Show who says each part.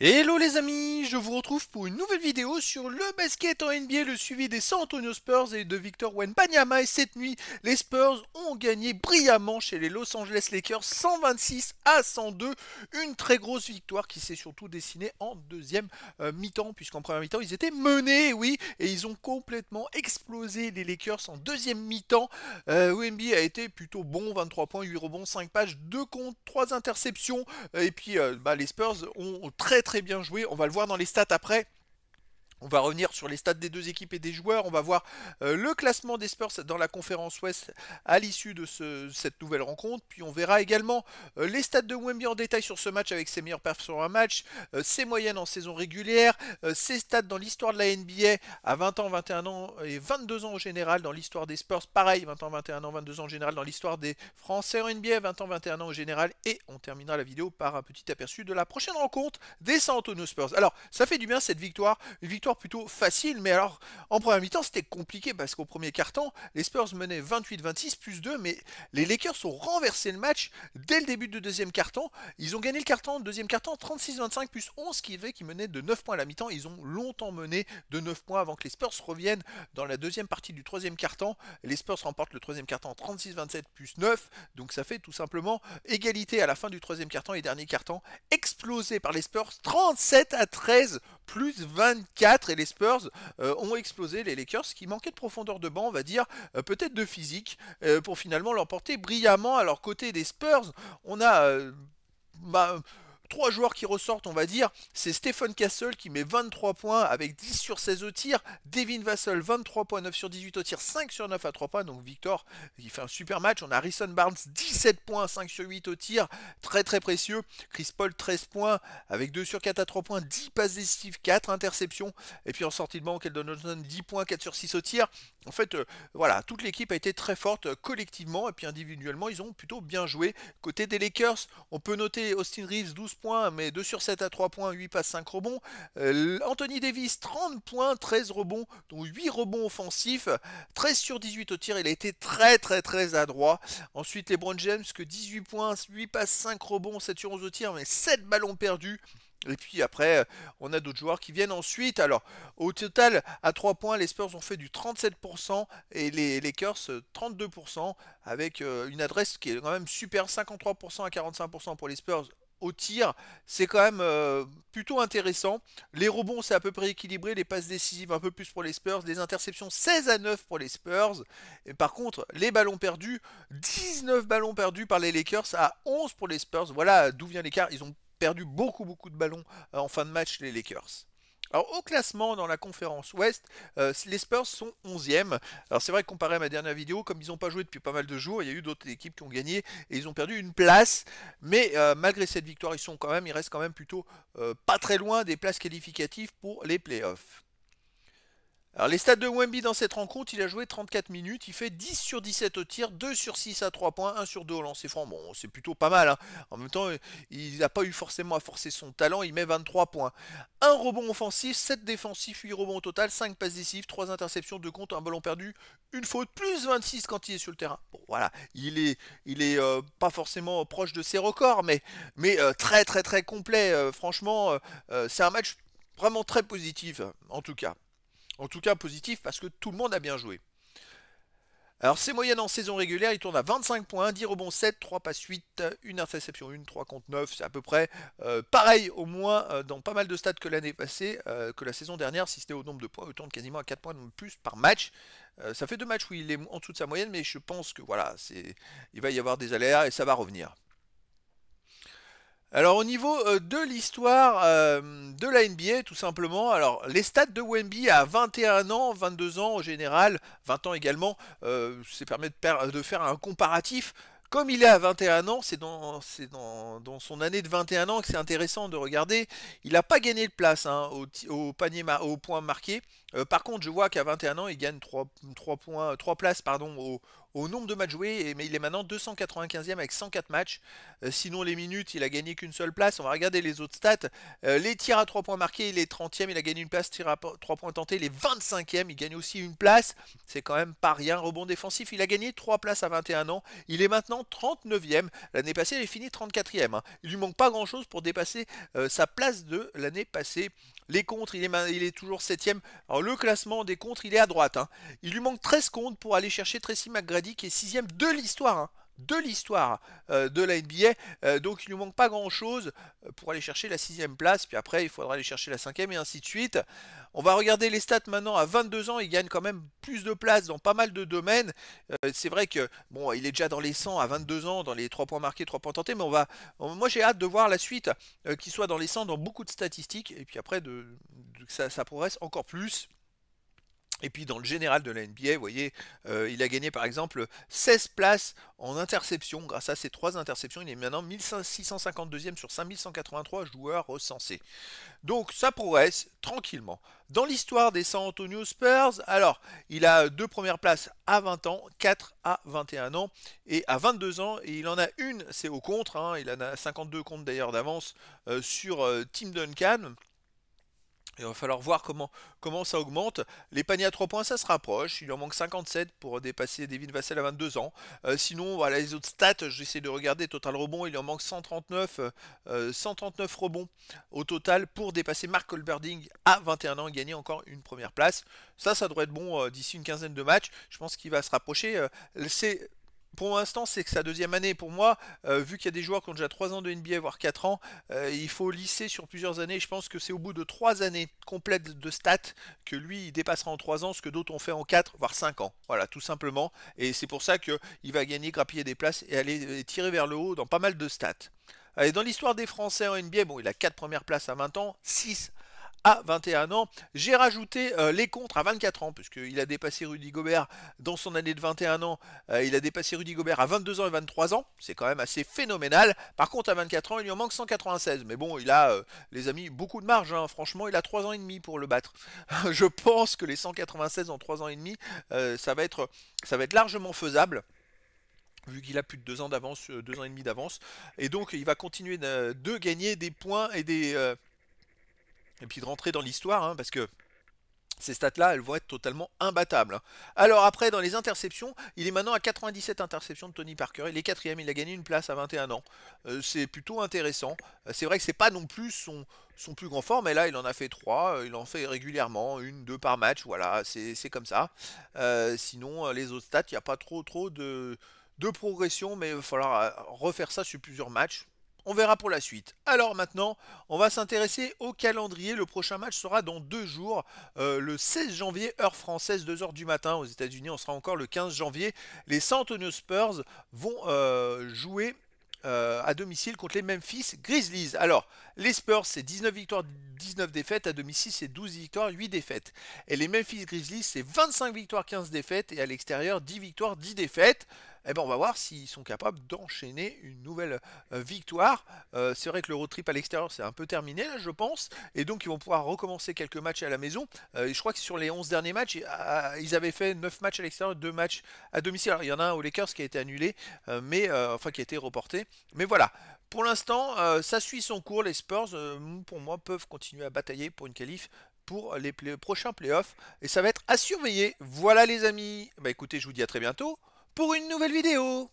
Speaker 1: Hello les amis, je vous retrouve pour une nouvelle vidéo sur le basket en NBA, le suivi des San Antonio Spurs et de Victor Wembanyama. Et cette nuit, les Spurs ont gagné brillamment chez les Los Angeles Lakers 126-102. Une très grosse victoire qui s'est surtout dessinée en deuxième mi-temps, puisqu'en première mi-temps ils étaient menés, oui, et ils ont complètement explosé les Lakers en deuxième mi-temps. Wemby a été plutôt bon, 23 points, 8 rebonds, 5 pages, 2 contre, 3 interceptions. Et puis les Spurs ont très bien joué. On va le voir dans les stats après. On va revenir sur les stats des deux équipes et des joueurs. On va voir le classement des Spurs dans la conférence Ouest à l'issue de cette nouvelle rencontre. Puis on verra également les stats de Wemby en détail sur ce match avec ses meilleures perfs sur un match, ses moyennes en saison régulière, ses stats dans l'histoire de la NBA à 20 ans, 21 ans et 22 ans en général dans l'histoire des Spurs. Pareil, 20 ans, 21 ans, 22 ans en général dans l'histoire des Français en NBA, 20 ans, 21 ans en général. Et on terminera la vidéo par un petit aperçu de la prochaine rencontre des San Antonio Spurs. Alors, ça fait du bien cette victoire. Une victoire plutôt facile, mais alors en première mi-temps c'était compliqué parce qu'au premier quart-temps, les Spurs menaient 28-26 plus 2, mais les Lakers ont renversé le match dès le début de deuxième quart-temps. Ils ont gagné le quart-temps, deuxième quart-temps 36-25 plus 11, qui fait qu'ils menaient de 9 points à la mi-temps. Ils ont longtemps mené de 9 points avant que les Spurs reviennent dans la deuxième partie du troisième quart-temps. Les Spurs remportent le troisième quart-temps 36-27 plus 9, donc ça fait tout simplement égalité à la fin du troisième quart-temps et dernier quart-temps, explosé par les Spurs 37-13 plus 24, et les Spurs ont explosé les Lakers qui manquaient de profondeur de banc, on va dire, peut-être de physique, pour finalement l'emporter brillamment. Alors côté des Spurs, on a bah, trois joueurs qui ressortent, on va dire. C'est Stephen Castle qui met 23 points avec 10 sur 16 au tir. Devin Vassell, 23 points, 9 sur 18 au tir, 5 sur 9 à 3 points. Donc Victor, il fait un super match. On a Harrison Barnes, 17 points, 5 sur 8 au tir. Très précieux. Chris Paul, 13 points avec 2 sur 4 à 3 points, 10 passes décisives, 4 interceptions. Et puis en sortie de banc, Keldon Johnson, 10 points, 4 sur 6 au tir. En fait, voilà, toute l'équipe a été très forte collectivement. Et puis individuellement, ils ont plutôt bien joué. Côté des Lakers, on peut noter Austin Reeves, 12 points, mais 2 sur 7 à 3 points, 8 passes, 5 rebonds. Anthony Davis, 30 points, 13 rebonds, dont 8 rebonds offensifs, 13 sur 18 au tir. Il a été très adroit. Ensuite, LeBron James, que 18 points, 8 passes, 5 rebonds, 7 sur 11 au tir, mais 7 ballons perdus. Et puis après, on a d'autres joueurs qui viennent ensuite. Alors, au total, à 3 points, les Spurs ont fait du 37% et les Lakers 32%, avec une adresse qui est quand même super, 53% à 45% pour les Spurs au tir. C'est quand même plutôt intéressant. Les rebonds, c'est à peu près équilibré. Les passes décisives, un peu plus pour les Spurs. Les interceptions, 16-9 pour les Spurs. Et par contre, les ballons perdus, 19 ballons perdus par les Lakers à 11 pour les Spurs. Voilà d'où vient l'écart. Ils ont perdu beaucoup de ballons en fin de match, les Lakers. Alors au classement dans la conférence Ouest, les Spurs sont 11e. Alors c'est vrai que comparé à ma dernière vidéo, comme ils n'ont pas joué depuis pas mal de jours, il y a eu d'autres équipes qui ont gagné et ils ont perdu une place. Mais malgré cette victoire, ils restent quand même plutôt pas très loin des places qualificatives pour les playoffs. Alors les stats de Wemby dans cette rencontre, il a joué 34 minutes, il fait 10 sur 17 au tir, 2 sur 6 à 3 points, 1 sur 2 au lancer franc. Bon, c'est plutôt pas mal, hein. En même temps, il n'a pas eu forcément à forcer son talent, il met 23 points. Un rebond offensif, 7 défensifs, 8 rebonds au total, 5 passes décisives, 3 interceptions, 2 comptes, un ballon perdu, une faute, plus 26 quand il est sur le terrain. Bon voilà, il est pas forcément proche de ses records, mais très complet. Franchement, c'est un match vraiment très positif, en tout cas. En tout cas positif parce que tout le monde a bien joué. Alors ses moyennes en saison régulière, il tourne à 25 points, 10 rebonds 7, 3 passes 8, 1 interception 1, 3 contre 9. C'est à peu près pareil au moins dans pas mal de stats que l'année passée, que la saison dernière, si c'était au nombre de points, il tourne quasiment à 4 points de plus par match. Ça fait deux matchs où il est en dessous de sa moyenne, mais je pense que voilà, il va y avoir des aléas et ça va revenir. Alors au niveau de l'histoire de la NBA, tout simplement, alors les stats de Wemby à 21 ans, 22 ans en général, 20 ans également, ça permet de faire un comparatif. Comme il est à 21 ans, c'est dans son année de 21 ans que c'est intéressant de regarder. Il n'a pas gagné de place hein, au point marqué. Par contre, je vois qu'à 21 ans, il gagne 3 points, 3 places pardon, au nombre de matchs joués, mais il est maintenant 295e avec 104 matchs. Sinon, les minutes, il a gagné qu'une seule place. On va regarder les autres stats. Les tirs à 3 points marqués, il est 30e, il a gagné une place. Tir à 3 points tentés, il est 25e, il gagne aussi une place. C'est quand même pas rien. Rebond défensif, il a gagné 3 places à 21 ans. Il est maintenant 39e. L'année passée, il est fini 34e. Il lui manque pas grand-chose pour dépasser sa place de l'année passée. Les contres, il est toujours 7ème. Alors le classement des contres, il est à droite. Hein. Il lui manque 13 comptes pour aller chercher Tracy McGrady qui est 6ème de l'histoire. Hein, de l'histoire de la NBA. Donc il lui manque pas grand chose pour aller chercher la 6ème place. Puis après, il faudra aller chercher la 5ème et ainsi de suite. On va regarder les stats maintenant. À 22 ans, il gagne quand même plus de places dans pas mal de domaines. C'est vrai que bon, il est déjà dans les 100 à 22 ans, dans les 3 points marqués, 3 points tentés. Mais moi j'ai hâte de voir la suite, qu'il soit dans les 100 dans beaucoup de statistiques. Et puis après, que ça progresse encore plus. Et puis dans le général de la NBA, vous voyez, il a gagné par exemple 16 places en interception. Grâce à ces 3 interceptions, il est maintenant 1652e sur 5183 joueurs recensés. Donc ça progresse tranquillement. Dans l'histoire des San Antonio Spurs, alors il a 2 premières places à 20 ans, 4 à 21 ans et à 22 ans. Et il en a une, c'est au contre, hein, il en a 52 comptes d'ailleurs d'avance sur Tim Duncan. Il va falloir voir comment ça augmente. Les paniers à 3 points, ça se rapproche. Il en manque 57 pour dépasser Devin Vassell à 22 ans. Sinon, voilà les autres stats, j'essaie de regarder. Total rebond, il en manque 139 rebonds au total pour dépasser Mark Colberding à 21 ans et gagner encore une première place. Ça devrait être bon d'ici une quinzaine de matchs. Je pense qu'il va se rapprocher. Pour l'instant, c'est que sa deuxième année. Pour moi, vu qu'il y a des joueurs qui ont déjà 3 ans de NBA, voire 4 ans, il faut lisser sur plusieurs années. Je pense que c'est au bout de 3 années complètes de stats que lui, il dépassera en 3 ans ce que d'autres ont fait en 4, voire 5 ans. Voilà, tout simplement. Et c'est pour ça qu'il va gagner, grappiller des places et aller tirer vers le haut dans pas mal de stats. Allez, dans l'histoire des Français en NBA, bon, il a 4 premières places à 20 ans, 6 à 21 ans. J'ai rajouté les contres à 24 ans, puisqu'il a dépassé Rudy Gobert dans son année de 21 ans. Il a dépassé Rudy Gobert à 22 ans et 23 ans. C'est quand même assez phénoménal. Par contre, à 24 ans, il lui en manque 196. Mais bon, il a, les amis, beaucoup de marge. Hein. Franchement, il a 3 ans et demi pour le battre. Je pense que les 196 en 3 ans et demi, ça va être largement faisable vu qu'il a plus de 2 ans d'avance, 2 ans et demi d'avance. Et donc, il va continuer de gagner des points et puis de rentrer dans l'histoire, hein, parce que ces stats-là, elles vont être totalement imbattables. Hein. Alors après, dans les interceptions, il est maintenant à 97 interceptions de Tony Parker. Il est quatrième, il a gagné une place à 21 ans. C'est plutôt intéressant. C'est vrai que c'est pas non plus son plus grand fort, mais là, il en a fait 3. Il en fait régulièrement, 1, 2 par match. Voilà, c'est comme ça. Sinon, les autres stats, il n'y a pas trop de progression, mais il va falloir refaire ça sur plusieurs matchs. On verra pour la suite. Alors maintenant, on va s'intéresser au calendrier. Le prochain match sera dans 2 jours, le 16 janvier, heure française, 2 h du matin. Aux États-Unis, on sera encore le 15 janvier. Les San Antonio Spurs vont jouer à domicile contre les Memphis Grizzlies. Alors, les Spurs, c'est 19 victoires, 19 défaites. À domicile, c'est 12 victoires, 8 défaites. Et les Memphis Grizzlies, c'est 25 victoires, 15 défaites. Et à l'extérieur, 10 victoires, 10 défaites. Eh ben, on va voir s'ils sont capables d'enchaîner une nouvelle victoire. C'est vrai que le road trip à l'extérieur, c'est un peu terminé, là, je pense. Et donc, ils vont pouvoir recommencer quelques matchs à la maison. Je crois que sur les 11 derniers matchs, ils avaient fait 9 matchs à l'extérieur, 2 matchs à domicile. Alors, il y en a un aux Lakers qui a été annulé, enfin, qui a été reporté. Mais voilà. Pour l'instant, ça suit son cours. Les Spurs, pour moi, peuvent continuer à batailler pour une qualif pour les prochains playoffs. Et ça va être à surveiller. Voilà les amis. Bah écoutez, je vous dis à très bientôt pour une nouvelle vidéo.